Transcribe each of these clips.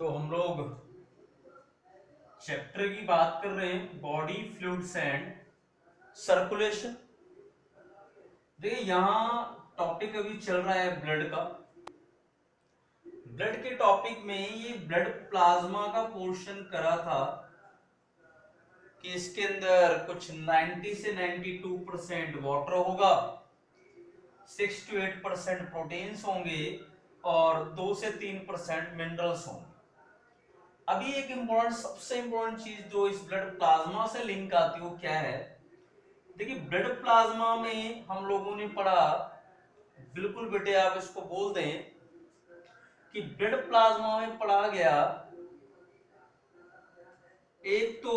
तो हम लोग चैप्टर की बात कर रहे हैं बॉडी फ्लूइड्स एंड सर्कुलेशन। देखिए यहां टॉपिक अभी चल रहा है ब्लड का। ब्लड के टॉपिक में ये ब्लड प्लाज्मा का पोर्शन करा था कि इसके अंदर कुछ 90 से 92% वाटर होगा, 6 to 8% प्रोटीन्स होंगे और 2 से 3% मिनरल्स होंगे। अभी एक इंपॉर्टेंट सबसे इंपॉर्टेंट चीज जो इस ब्लड प्लाज्मा से लिंक आती है वो क्या है? देखिए ब्लड प्लाज्मा में हम लोगों ने पढ़ा, बिल्कुल बेटे आप इसको बोल दें कि ब्लड प्लाज्मा में पढ़ा गया एक तो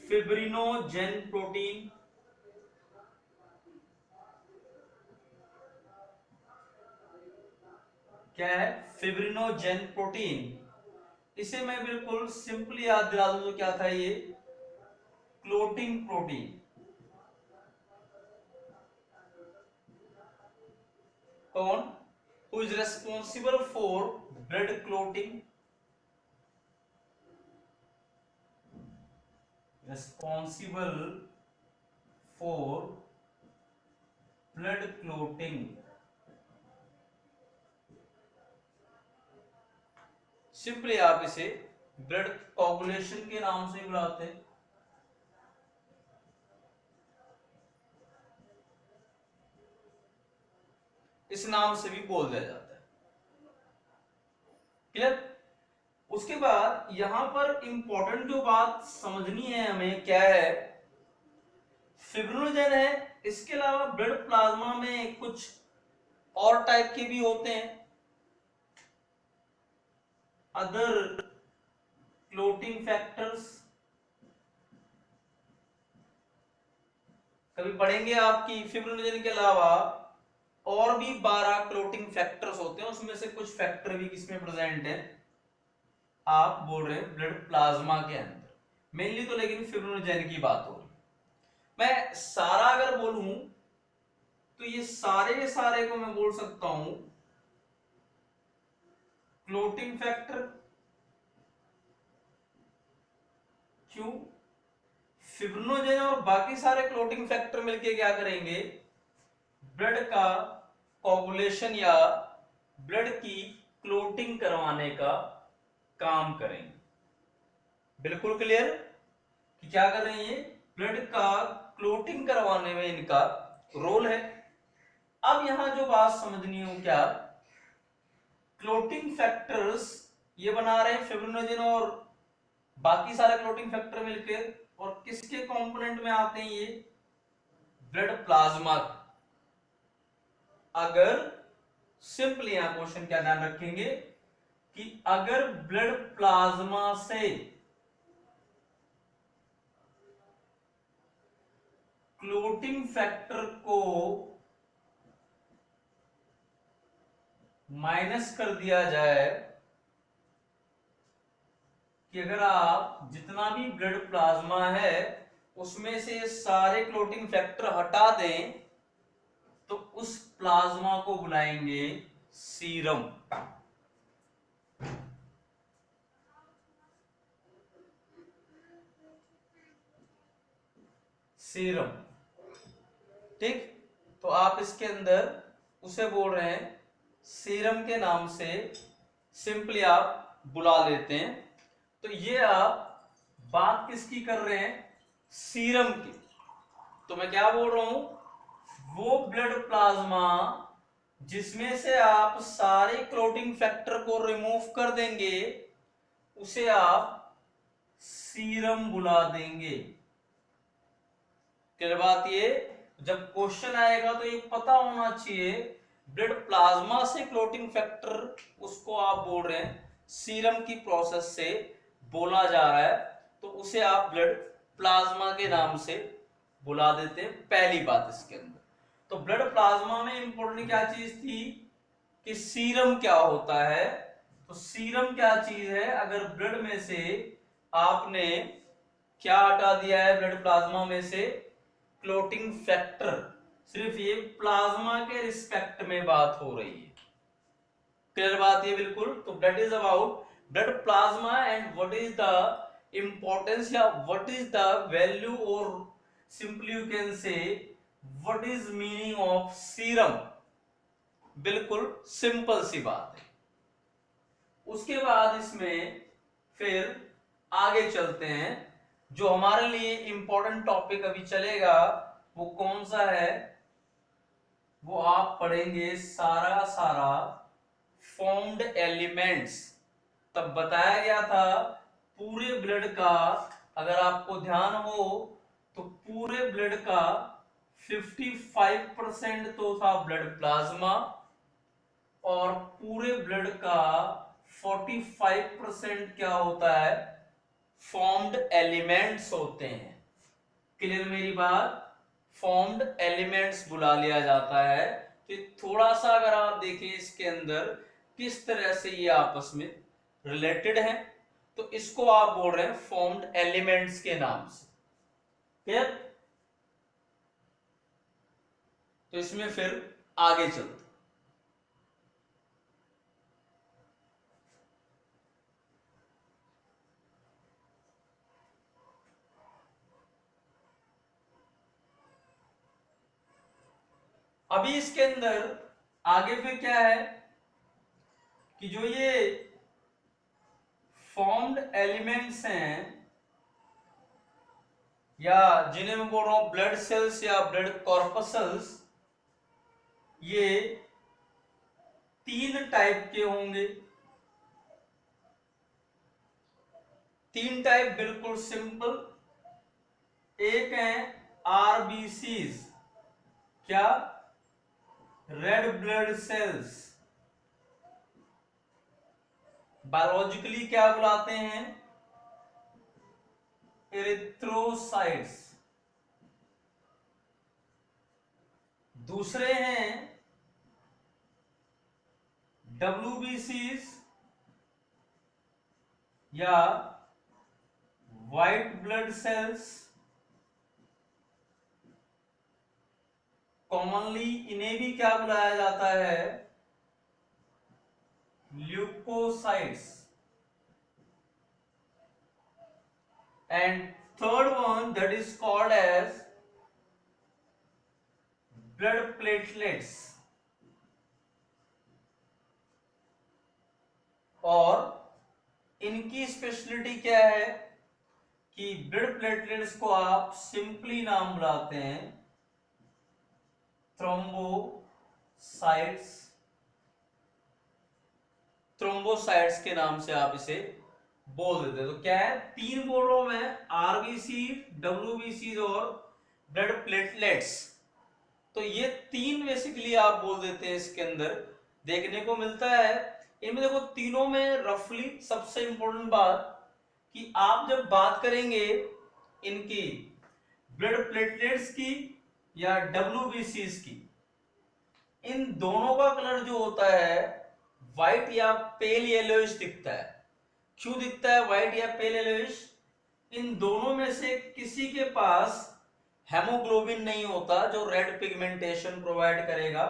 फिब्रिनोजेन प्रोटीन, क्या है? Fibrinogen protein. इसे मैं बिल्कुल सिंपली याद दिला दूं तो क्या था ये? Clotting protein. कौन? Who is responsible for blood clotting? Responsible for blood clotting. Simply आप इसे ब्लड कोगुलेशन के नाम से बुलाते हैं। इस नाम से भी बोल दिया जाता है। क्लियर? उसके बाद यहां पर इंपॉर्टेंट जो बात समझनी है हमें क्या है? फिब्रिनोजेन है, इसके अलावा ब्लड प्लाज्मा में कुछ और टाइप के भी होते हैं, अदर क्लोटिंग फैक्टर्स। कभी पढ़ेंगे आपकी फिब्रिनोजेन के अलावा और भी 12 क्लोटिंग फैक्टर्स होते हैं, उसमें से कुछ फैक्टर भी किसमें प्रेजेंट है? आप बोल रहे हैं ब्लड प्लाज्मा के अंदर मेनली तो, लेकिन फिब्रिनोजेन की बात हो रही। मैं सारा अगर बोलूं तो ये सारे को मैं बोल सकता हूं क्लोटिंग फैक्टर। क्यों? फिब्रिनोजेन और बाकी सारे क्लोटिंग फैक्टर मिलके क्या करेंगे? ब्लड का कोगुलेशन या ब्लड की क्लोटिंग करवाने का काम करेंगे। बिल्कुल क्लियर कि क्या कर रहे हैं? ब्लड का क्लोटिंग करवाने में इनका रोल है। अब यहां जो बात समझनी हो क्या, क्लोटिंग फैक्टर्स ये बना रहे हैं फिब्रिनोजेन और बाकी सारे क्लोटिंग फैक्टर मिलकर, और किसके कंपोनेंट में आते हैं ये? Blood plasma. अगर सिंपली यहां क्वेश्चन क्या ध्यान रखेंगे कि अगर ब्लड प्लाज्मा से क्लोटिंग फैक्टर को माइनस कर दिया जाए, कि अगर आप जितना भी ब्लड प्लाज्मा है उसमें से सारे क्लोटिंग फैक्टर हटा दें तो उस प्लाज्मा को बुलाएंगे सीरम। सीरम, ठीक? तो आप इसके अंदर उसे बोल रहे हैं सीरम के नाम से सिंपली आप बुला लेते हैं। तो ये आप बात किसकी कर रहे हैं? सीरम की। तो मैं क्या बोल रहा हूं? वो ब्लड प्लाज्मा जिसमें से आप सारे क्लोटिंग फैक्टर को रिमूव कर देंगे उसे आप सीरम बुला देंगे। क्या बात? ये जब क्वेश्चन आएगा तो ये पता होना चाहिए ब्लड प्लाज्मा से क्लोटिंग फैक्टर उसको आप बोल रहे हैं सीरम की प्रोसेस से बोला जा रहा है, तो उसे आप ब्लड प्लाज्मा के नाम से बुला देते हैं। पहली बात इसके अंदर तो ब्लड प्लाज्मा में इंपॉर्टेंट क्या चीज थी कि सीरम क्या होता है। तो सीरम क्या चीज है? अगर ब्लड में से आपने क्या हटा दिया है? ब्लड प्लाज्मा में से क्लोटिंग फैक्टर। सिर्फ ये प्लाज्मा के रिस्पेक्ट में बात हो रही है। क्लियर बात ये बिल्कुल। तो that is about blood plasma and what is the importance या व्हाट इज द वैल्यू और simply you can say what is meaning of serum. बिल्कुल सिंपल सी बात है। उसके बाद इसमें फिर आगे चलते हैं। जो हमारे लिए इंपॉर्टेंट टॉपिक अभी चलेगा वो कौन सा है, वो आप पढ़ेंगे सारा फॉर्म्ड एलिमेंट्स। तब बताया गया था पूरे ब्लड का, अगर आपको ध्यान हो तो पूरे ब्लड का 55% तो था ब्लड प्लाज्मा और पूरे ब्लड का 45% क्या होता है, फॉर्म्ड एलिमेंट्स होते हैं। क्लियर मेरी बात? फॉर्म्ड एलिमेंट्स बुला लिया जाता है। तो थोड़ा सा अगर आप देखें इसके अंदर किस तरह से ये आपस में रिलेटेड है, तो इसको आप बोल रहे हैं फॉर्म्ड एलिमेंट्स के नाम से। क्लियर? तो इसमें फिर आगे चलते। अभी इसके अंदर आगे फिर क्या है कि जो ये फॉर्म्ड एलिमेंट्स हैं या जिन्हें मैं बोल रहा हूं ब्लड सेल्स या ब्लड कॉर्पसल्स, ये 3 टाइप के होंगे। 3 टाइप बिल्कुल सिंपल। एक है आरबीसीज, क्या? Red blood cells. बायोलॉजिकली क्या बुलाते हैं? एरिथ्रोसाइट्स। दूसरे हैं डब्ल्यूबीसीज या व्हाइट ब्लड सेल्स। कॉमनली इन्हें भी क्या बुलाया जाता है? Leukocytes. And third one that is called as blood platelets. और इनकी स्पेशलिटी क्या है कि ब्लड प्लेटलेट्स को आप सिंपली नाम बुलाते हैं थ्रोम्बोसाइट्स। थ्रोम्बोसाइट्स के नाम से आप इसे बोल देते हैं। तो क्या है, 3 बोल रहा हूं मैं, आरबीसी, डब्ल्यूबीसी और ब्लड प्लेटलेट्स। तो ये 3 बेसिकली आप बोल देते हैं। इसके अंदर देखने को मिलता है, इनमें देखो तीनों में रफली सबसे इंपॉर्टेंट बात कि आप जब बात करेंगे इनकी ब्लड प्लेटलेट्स की या डब्ल्यूबीसीज की, इन दोनों का कलर जो होता है व्हाइट या पेल येलोइश दिखता है। क्यों दिखता है व्हाइट या पेल येलोइश? इन दोनों में से किसी के पास हेमोग्लोबिन नहीं होता जो रेड पिगमेंटेशन प्रोवाइड करेगा,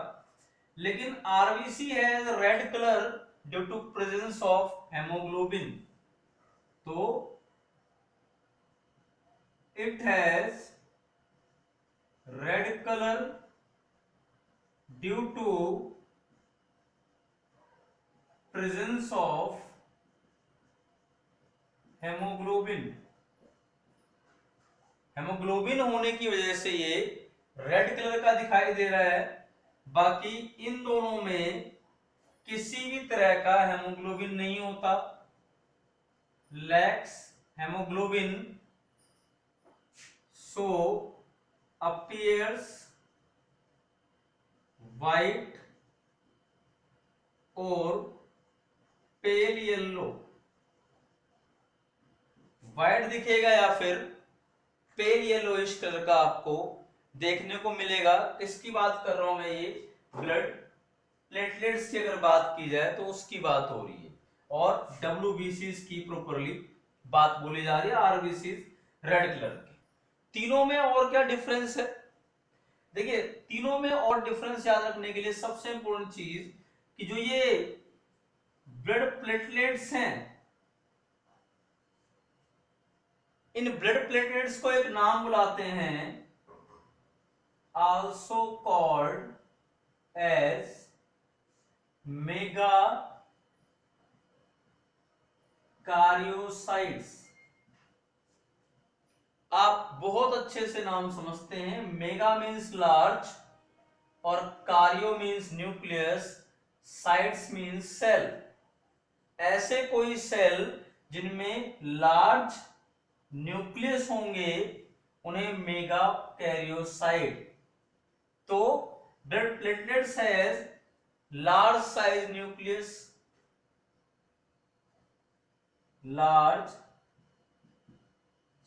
लेकिन RBC has red colour due to presence of haemoglobin. तो it has red colour due to presence of haemoglobin. Haemoglobin होने की वजह से ये रेड कलर का दिखाई दे रहा है। बाकी इन दोनों में किसी भी तरह का हेमोग्लोबिन नहीं होता, लैक्स हेमोग्लोबिन, सो अपीयर्स व्हाइट और पेल येलो। व्हाइट दिखेगा या फिर पेल येलोइश कलर का आपको देखने को मिलेगा। किसकी बात कर रहा हूं मैं? ये ब्लड प्लेटलेट्स की अगर बात की जाए तो उसकी बात हो रही है, और डब्ल्यूबीसीज की प्रॉपरली बात बोली जा रही है, आरबीसीज रेड कलर की। तीनों में और क्या डिफरेंस है? देखिए तीनों में और डिफरेंस याद रखने के लिए सबसे इंपॉर्टेंट चीज कि जो ये ब्लड प्लेटलेट्स हैं। इन ब्लड प्लेटलेट्स को एक नाम बुलाते हैं, आल्सो कॉल्ड एज मेगा कार्योसाइट्स। आप बहुत अच्छे से नाम समझते हैं। मेगा मीन्स लार्ज और karyo means nucleus, cytes means cell. ऐसे कोई सेल जिनमें लार्ज न्यूक्लियस होंगे उन्हें मेगा कैरियोसाइट। तो blood platelets has large size nucleus, large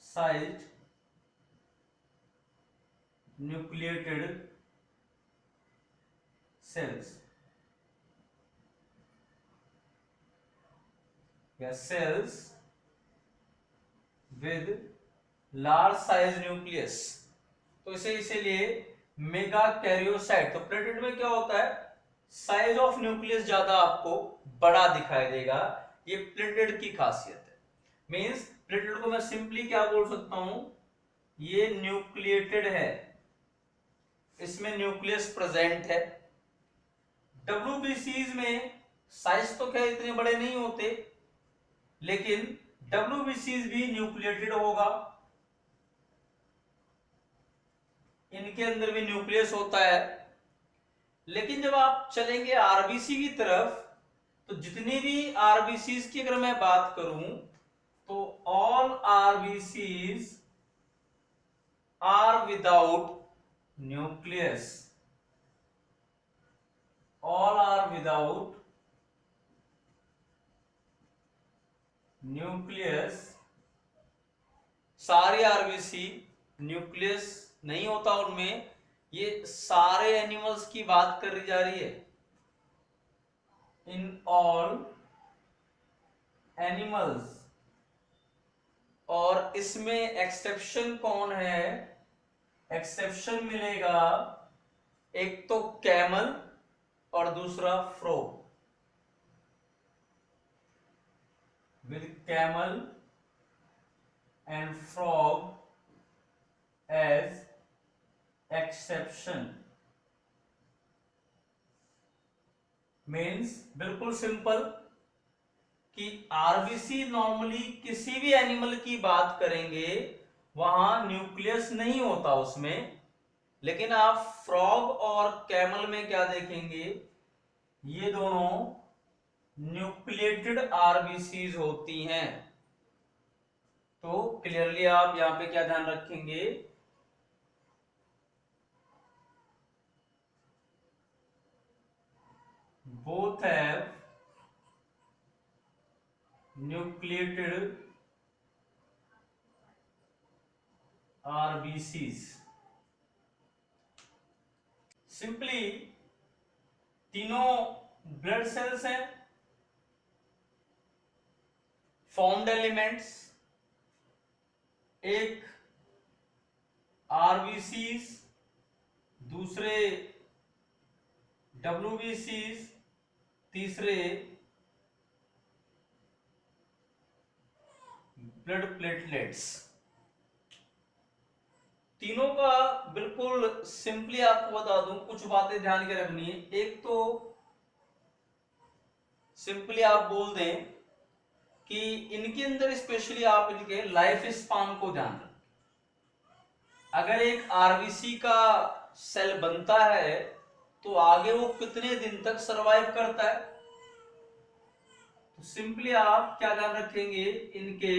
size nucleated cells या cells with large size nucleus। तो इसे इसीलिए मेगा कैरियोसाइट। तो प्लेटलेट में क्या होता है, साइज ऑफ न्यूक्लियस ज्यादा आपको बड़ा दिखाई देगा, ये प्लेटलेट की खासियत है। मींस प्लेटलेट को मैं सिंपली क्या बोल सकता हूं, ये न्यूक्लिएटेड है, इसमें न्यूक्लियस प्रेजेंट है। WBCs में साइज तो क्या इतने बड़े नहीं होते, लेकिन WBCs भी न्यूक्लिएटेड होगा, इनके अंदर भी न्यूक्लियस होता है। लेकिन जब आप चलेंगे आरबीसी की तरफ, तो जितनी भी आरबीसीज की अगर मैं बात करूं, तो all RBCs are without nucleus, all are without nucleus। सारे आरबीसी न्यूक्लियस नहीं होता उनमें। ये सारे एनिमल्स की बात करी जा रही है, इन ऑल एनिमल्स। और इसमें एक्सेप्शन कौन है, एक्सेप्शन मिलेगा एक तो कैमल और दूसरा frog. With camel and frog as exception. Means बिल्कुल सिंपल कि आरबीसी नॉर्मली किसी भी एनिमल की बात करेंगे वहां न्यूक्लियस नहीं होता उसमें, लेकिन आप फ्रॉग और कैमल में क्या देखेंगे, ये दोनों न्यूक्लिएटेड आरबीसीज होती हैं। तो क्लियरली आप यहां पे क्या ध्यान रखेंगे, both have nucleated RBCs. Simply तीनों ब्लड सेल्स हैं, फॉर्म्ड एलिमेंट्स, एक आरबीसीज, दूसरे डब्ल्यूबीसीज, तीसरे ब्लड प्लेटलेट्स। तीनों का बिल्कुल सिंपली आपको बता दूं, कुछ बातें ध्यान के रखनी है। एक तो सिंपली आप बोल दें कि इनके अंदर स्पेशली आप इनके लाइफ स्पान को ध्यान रखें। अगर एक आरबीसी का सेल बनता है तो आगे वो कितने दिन तक सरवाइव करता है, तो सिंपली आप क्या ध्यान रखेंगे, इनके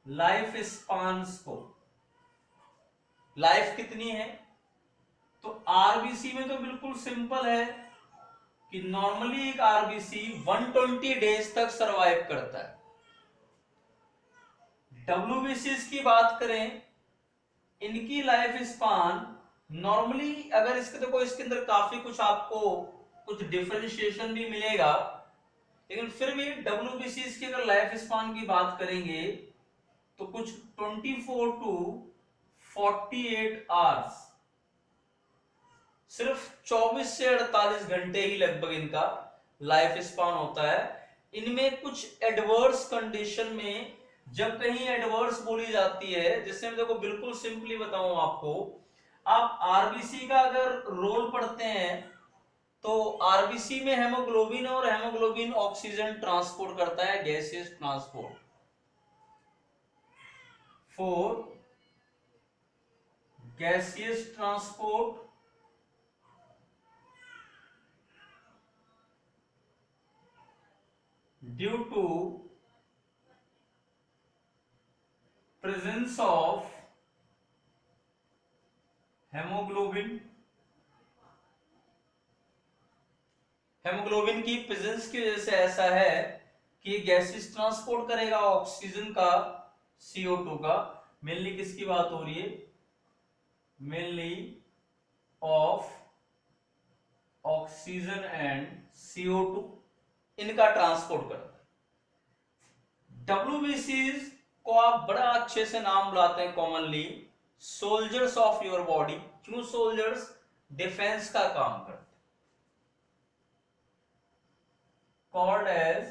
लाइफ स्पान्स को, लाइफ कितनी है। तो आरबीसी में तो बिल्कुल सिंपल है कि नॉर्मली एक आरबीसी 120 डेज तक सरवाइव करता है। डब्ल्यूबीसी की बात करें, इनकी लाइफ स्पान नॉर्मली, अगर इसके देखो इसके अंदर काफी कुछ आपको कुछ डिफरेंशिएशन भी मिलेगा, लेकिन फिर भी डब्ल्यूबीसी की अगर लाइफ स्पान की बात करेंगे तो कुछ 24 टू 48 आवर्स, सिर्फ 24 से 48 घंटे ही लगभग इनका लाइफ स्पान होता है। इनमें कुछ एडवर्स कंडीशन में, जब कहीं एडवर्स बोली जाती है, जिससे मैं देखो बिल्कुल सिंपली बताऊं आपको, आप आरबीसी का अगर रोल पढ़ते हैं तो आरबीसी में हेमोग्लोबिन, और हेमोग्लोबिन ऑक्सीजन ट्रांसपोर्ट करता है, gaseous transport. For gaseous transport due to presence of haemoglobin, haemoglobin की प्रेजेंस की वजह से ऐसा है कि गैसेस ट्रांसपोर्ट करेगा ऑक्सीजन का, CO2 का। मेनली किसकी बात हो रही है? Mainly of oxygen and CO2, इनका ट्रांसपोर्ट करता है। WBCs को आप बड़ा अच्छे से नाम बुलाते हैं commonly, soldiers of your body. क्यों सोल्जर्स? डिफेंस का काम करते हैं। Called as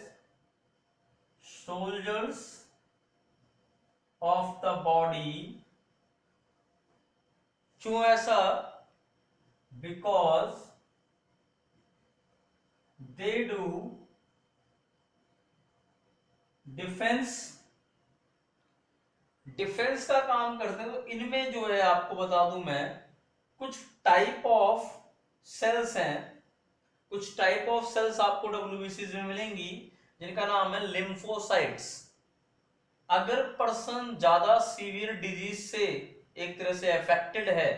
soldiers of the body. क्यों ऐसा? Because they do defence, defence का काम करते हैं। तो इनमें जो है आपको बता दूं मैं, कुछ टाइप ऑफ सेल्स हैं, कुछ टाइप ऑफ सेल्स आपको डब्ल्यूबीसीज में मिलेंगी जिनका नाम है लिम्फोसाइट्स। अगर पर्सन ज्यादा सीवियर डिजीज से एक तरह से अफेक्टेड है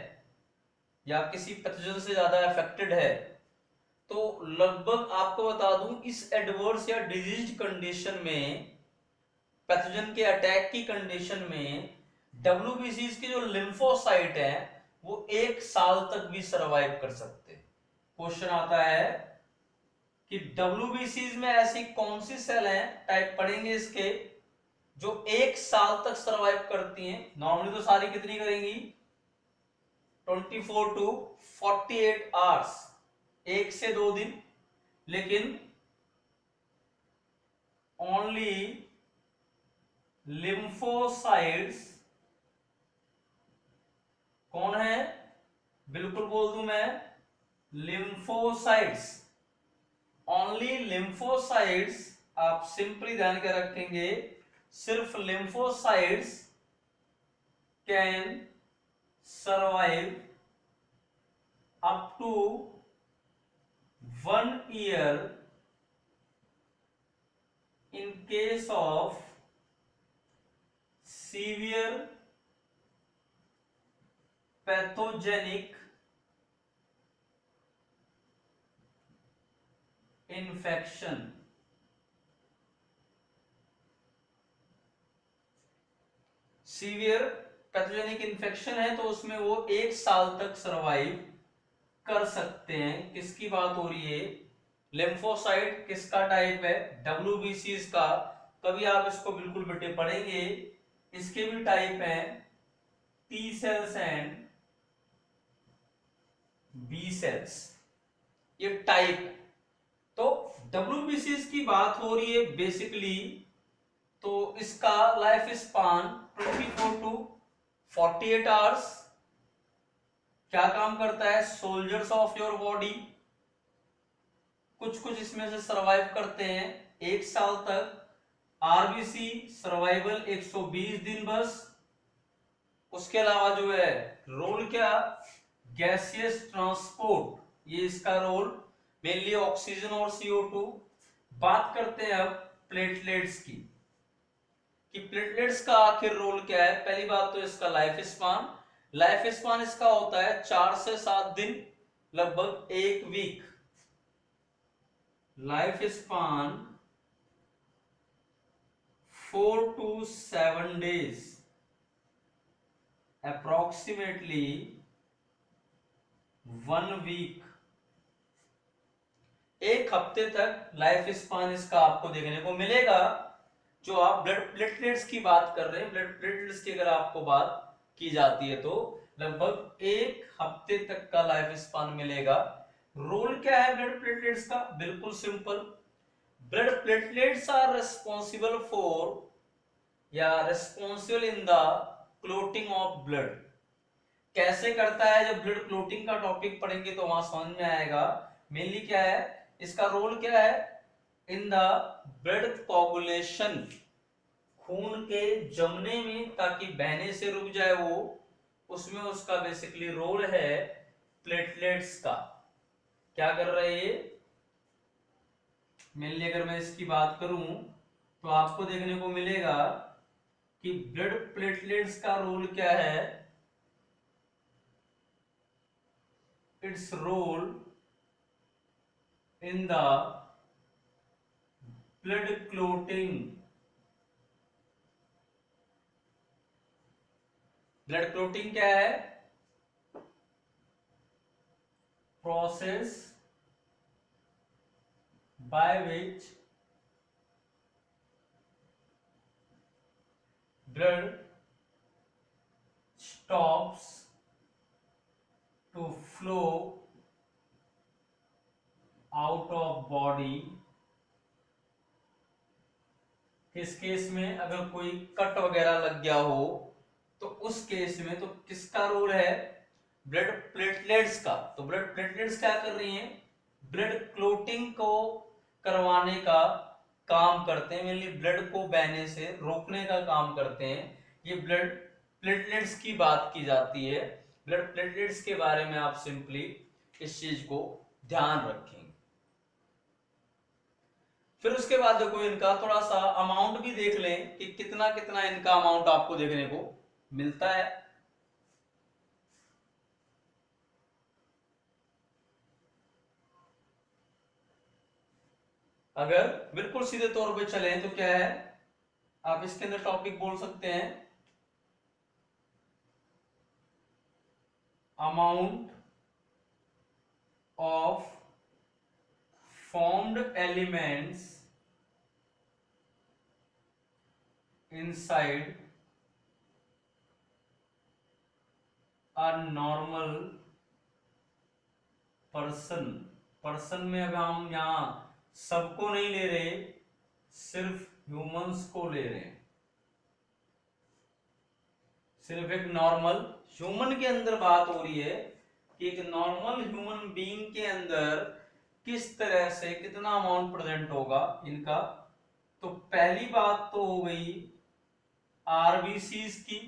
या किसी पैथोजन से ज्यादा अफेक्टेड है, तो लगभग आपको बता दूं इस एडवर्स या डिजीज कंडीशन में, पैथोजन के अटैक की कंडीशन में, डब्ल्यूबीसीज के जो लिम्फोसाइट है वो 1 साल तक भी सरवाइव कर सकते हैं। क्वेश्चन आता है कि डब्ल्यूबीसीज में ऐसी कौन सी सेल है, टाइप पढ़ेंगे इसके, जो 1 साल तक सरवाइव करती हैं। नॉर्मली तो सारी कितनी करेंगी? 24 to 48 आवर्स, 1 से 2 दिन। लेकिन ओनली लिम्फोसाइट्स कौन है? बिल्कुल बोल दूं मैं, लिम्फोसाइट्स। ओनली लिम्फोसाइट्स, आप सिंपली ध्यान के रखेंगे, सिर्फ lymphocytes can survive up to 1 year in case of severe pathogenic infection। Severe pathogenic infection है तो उसमें वो 1 साल तक सरवाइव कर सकते हैं। किसकी बात हो रही है? लिम्फोसाइट किसका टाइप है? डब्ल्यूबीसीज का। कभी आप इसको बिल्कुल बेटे पढ़ेंगे, इसके भी टाइप हैं, T cells and B cells, ये टाइप है। तो डब्ल्यूबीसीज की बात हो रही है बेसिकली, तो इसका लाइफ स्पान 24 to 48 आवर्स। क्या काम करता है? Soldiers of your body. कुछ कुछ इसमें से सरवाइव करते हैं 1 साल तक। आरबीसी सर्वाइवल 120 दिन बस। उसके अलावा जो है रोल क्या? गैसियस ट्रांसपोर्ट, ये इसका रोल, मेनली ऑक्सीजन और CO2। बात करते हैं अब प्लेटलेट्स की, कि प्लेटलेट्स का आखिर रोल क्या है। पहली बात तो इसका लाइफ स्पान, लाइफ स्पान इसका होता है 4 से 7 दिन, लगभग 1 week. Life span 4 to 7 days, approximately 1 week. 1 हफ्ते तक लाइफ स्पान इसका आपको देखने को मिलेगा। जो आप ब्लड प्लेटलेट्स की बात कर रहे हैं, ब्लड प्लेटलेट्स की अगर आपको बात की जाती है तो लगभग 1 हफ्ते तक का लाइफ स्पान मिलेगा। रोल क्या है ब्लड प्लेटलेट्स का? बिल्कुल simple, blood platelets are responsible for या responsible in the clotting of blood. कैसे करता है? जब ब्लड क्लोटिंग का टॉपिक पढ़ेंगे तो वहां समझ में आएगा। मेनली क्या है इसका रोल, क्या है? इन द ब्लड कोगुलेशन, खून के जमने में, ताकि बहने से रुक जाए वो, उसमें उसका बेसिकली रोल है प्लेटलेट्स का। क्या कर रहे हैं ये? मेनली अगर मैं इसकी बात करूं तो आपको देखने को मिलेगा कि ब्लड प्लेटलेट्स का रोल क्या है। It's role in the blood clotting. Blood clotting क्या है? Process by which blood stops to flow out of body। किस केस में? अगर कोई कट वगैरह लग गया हो तो उस केस में तो किसका रोल है? ब्लड प्लेटलेट्स का। तो ब्लड प्लेटलेट्स क्या कर रही हैं? ब्लड क्लोटिंग को करवाने का काम करते हैं, मेनली ब्लड को बहने से रोकने का काम करते हैं। ये ब्लड प्लेटलेट्स की बात की जाती है। ब्लड प्लेटलेट्स के बारे में आप सिंपली इस चीज को ध्यान रखेंगे। फिर उसके बाद देखो इनका थोड़ा सा अमाउंट भी देख लें कि कितना कितना इनका अमाउंट आपको देखने को मिलता है। अगर बिल्कुल सीधे तौर पे चलें तो क्या है, आप इसके अंदर टॉपिक बोल सकते हैं amount of formed elements inside a normal person। Person में अब हम यहां सबको नहीं ले रहे, सिर्फ ह्यूमंस को ले रहे हैं। सिर्फ एक नॉर्मल ह्यूमन के अंदर बात हो रही है कि एक नॉर्मल ह्यूमन बीइंग के अंदर किस तरह से कितना अमाउंट प्रेजेंट होगा इनका। तो पहली बात तो हो गई आरबीसीज की,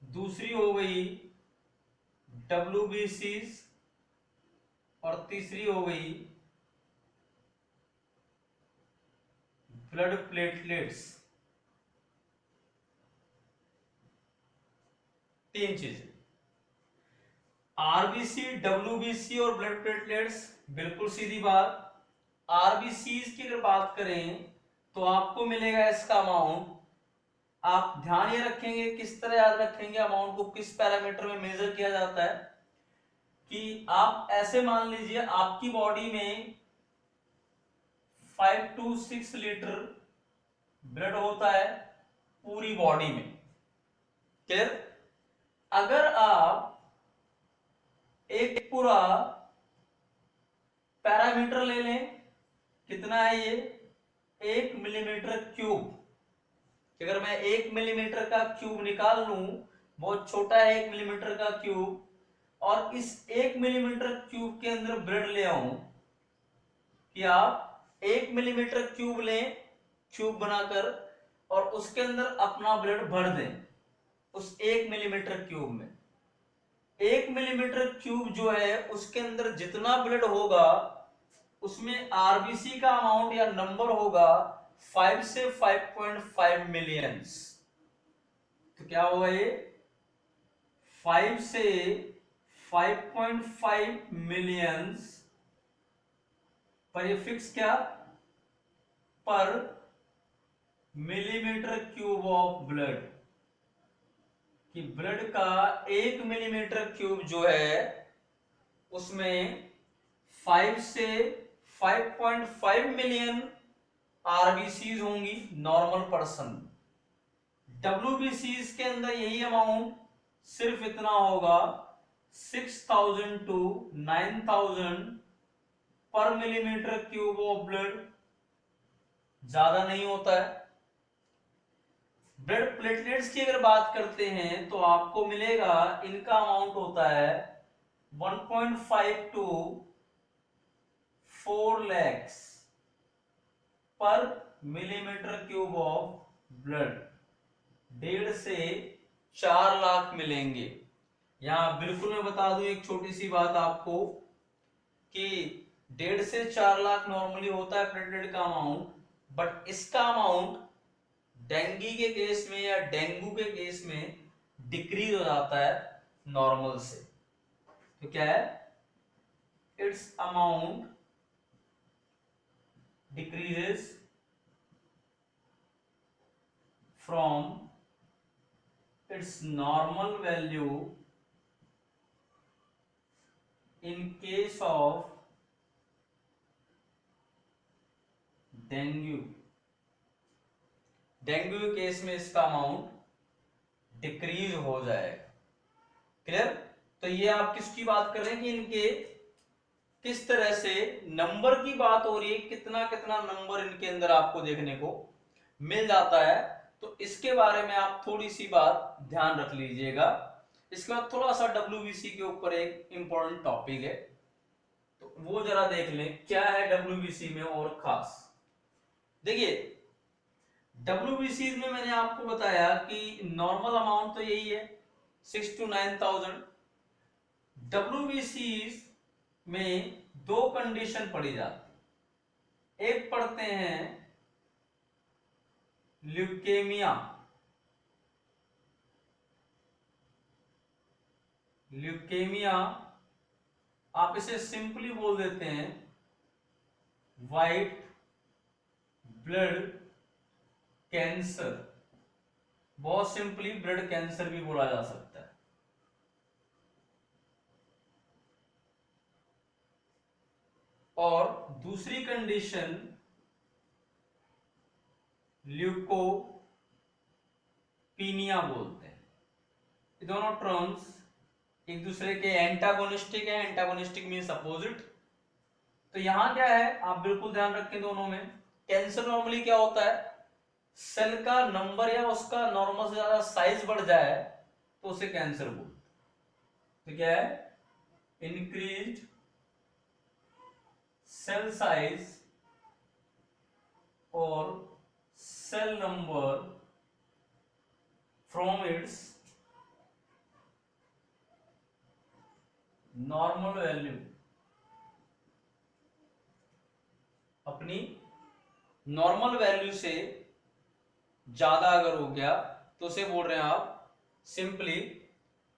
दूसरी हो गई डब्ल्यूबीसीज, और तीसरी हो गई ब्लड प्लेटलेट्स। तीन चीजें, आरबीसी, डब्ल्यूबीसी और ब्लड प्लेटलेट्स। बिल्कुल सीधी बात, आरबीसीज की अगर बात करें तो आपको मिलेगा इसका अमाउंट। आप ध्यान ये रखेंगे, किस तरह याद रखेंगे अमाउंट को, किस पैरामीटर में मेजर किया जाता है कि आप ऐसे मान लीजिए आपकी बॉडी में 5 to 6 लीटर ब्लड होता है पूरी बॉडी में। क्लियर? अगर आप एक पूरा पैरामीटर ले लें, कितना है ये? 1 मिलीमीटर क्यूब। अगर मैं 1 मिलीमीटर का क्यूब निकाल लूं, बहुत छोटा है 1 मिलीमीटर का क्यूब, और इस 1 मिलीमीटर क्यूब के अंदर ब्लड ले आऊं, कि आप 1 मिलीमीटर क्यूब लें, क्यूब बनाकर, और उसके अंदर अपना ब्लड भर दें उस 1 मिलीमीटर क्यूब में। 1 मिलीमीटर क्यूब जो है उसके अंदर जितना ब्लड होगा उसमें आरबीसी का अमाउंट या नंबर होगा 5 से 5.5 मिलियंस। तो क्या हुआ ये? 5 से 5.5 मिलियंस पर, ये फिक्स क्या? पर मिलीमीटर क्यूब ऑफ ब्लड, कि ब्लड का 1 मिलीमीटर क्यूब जो है उसमें 5 से 5.5 मिलियन आरबीसीज होंगी नॉर्मल पर्सन। डब्ल्यूबीसीज के अंदर यही अमाउंट सिर्फ इतना होगा 6,000 to 9,000 पर मिलीमीटर क्यूब ऑफ ब्लड, ज्यादा नहीं होता है। ब्लड प्लेटलेट्स की अगर बात करते हैं तो आपको मिलेगा, इनका अमाउंट होता है 1.5 to 4 lakhs पर मिलीमीटर क्यूब ऑफ ब्लड, 1.5 से 4 लाख मिलेंगे। यहां बिल्कुल मैं बता दूं एक छोटी सी बात आपको कि 1.5 से 4 लाख नॉर्मली होता है प्लेटलेट का अमाउंट, बट इसका अमाउंट डेंगू के केस में या डेंगू के केस में डिक्रीज हो जाता है नॉर्मल से। तो क्या है, it's amount decreases from its normal value in case of dengue. Dengue के केस में इसका अमाउंट डिक्रीज हो जाएगा। क्लियर? तो ये आप किसकी बात कर रहे हैं कि इनके किस तरह से नंबर की बात हो रही है, कितना कितना नंबर इनके अंदर आपको देखने को मिल जाता है। तो इसके बारे में आप थोड़ी सी बात ध्यान रख लीजिएगा। इसके बाद थोड़ा सा WBC के ऊपर एक इंपॉर्टेंट टॉपिक है, तो वो जरा देख लें क्या है WBC में और खास। देखिए WBC में मैंने आपको बताया कि नॉर्मल अमाउंट तो यही है 6 to 9,000। WBC में दो कंडीशन पड़ी जाती, एक पढ़ते हैं ल्यूकेमिया। ल्यूकेमिया आप इसे सिंपली बोल देते हैं वाइट ब्लड कैंसर, बहुत सिंपली ब्लड कैंसर भी बोला जा सकता है। और दूसरी कंडीशन ल्यूकोपीनिया बोलते हैं। ये दोनों टर्म्स एक दूसरे के एंटागोनिस्टिक है, एंटागोनिस्टिक मींस अपोजिट। तो यहां क्या है आप बिल्कुल ध्यान रखें दोनों में। कैंसर नॉर्मली क्या होता है, सेल का नंबर या उसका नॉर्मल से ज्यादा साइज बढ़ जाए तो उसे कैंसर बोलते हैं। तो क्या है, इंक्रीज्ड सेल साइज और cell number from its normal value, अपनी नॉर्मल वैल्यू से ज्यादा अगर हो गया तो उसे बोल रहे हैं आप सिंपली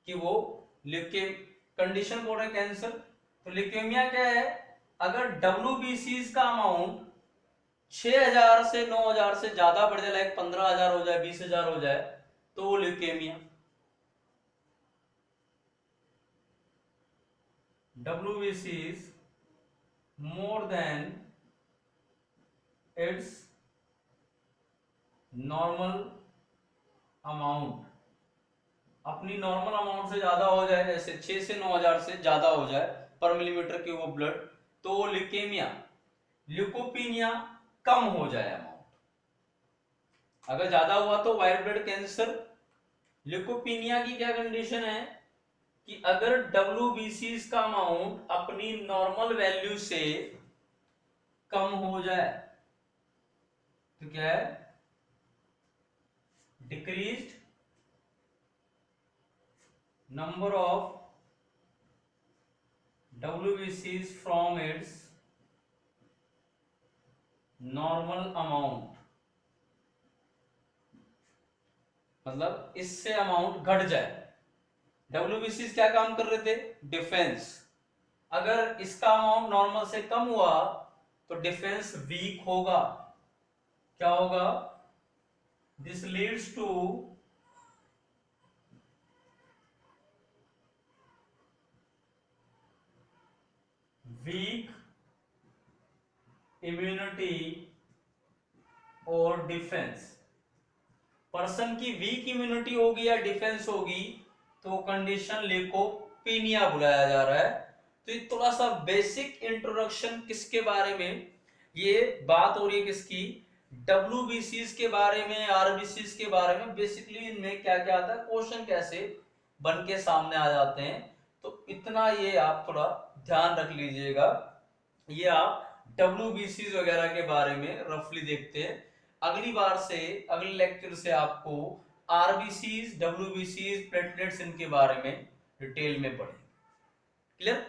कि वो कंडीशन बोल रहे हैं कैंसर। तो ल्यूकेमिया क्या है, अगर WBC का अमाउंट 6,000 से 9,000 से ज्यादा बढ़ जाए, लाइक 15,000 हो जाए, 20,000 हो जाए, तो वो leukaemia. WBC is more than its normal amount, अपनी नॉर्मल अमाउंट से ज्यादा हो जाए, जैसे 6 से 9,000 से ज्यादा हो जाए पर मिलीमीटर क्यूब ब्लड, तो वो ल्यूकेमिया। ल्यूकोपीनिया कम हो जाए अमाउंट, अगर ज्यादा हुआ तो वाइट ब्लड कैंसर। ल्यूकोपीनिया की क्या कंडीशन है कि अगर WBC का अमाउंट अपनी नॉर्मल वैल्यू से कम हो जाए तो क्या है, decreased number of WBCs from its normal amount, मतलब इससे अमाउंट घट जाए। WBCs क्या काम कर रहे थे, डिफेंस। अगर इसका अमाउंट नॉर्मल से कम हुआ तो डिफेंस वीक होगा। क्या होगा, this leads to weak immunity और डिफेंस। पर्सन की वीक इम्यूनिटी होगी या डिफेंस होगी तो कंडीशन ल्यूकोपीनिया थैलेसीमिया बुलाया जा रहा है। तो ये थोड़ा सा बेसिक इंट्रोडक्शन किसके बारे में, ये बात हो रही है किसकी, डब्ल्यूबीसीज के बारे में, आरबीसीज के बारे में। बेसिकली इनमें क्या क्या आता है, क्वेश्चन कैसे बन के सामने आ जाते हैं, तो इतना ये आप थोड़ा ध्यान रख लीजिएगा। ये आप डब्ल्यूबीसीज वगैरह के बारे में रफली देखते हैं। अगली बार से, अगले लेक्चर से आपको आरबीसीज, डब्ल्यूबीसीज, प्लेटलेट्स इनके बारे में डिटेल में पढ़ेंगे। क्लियर?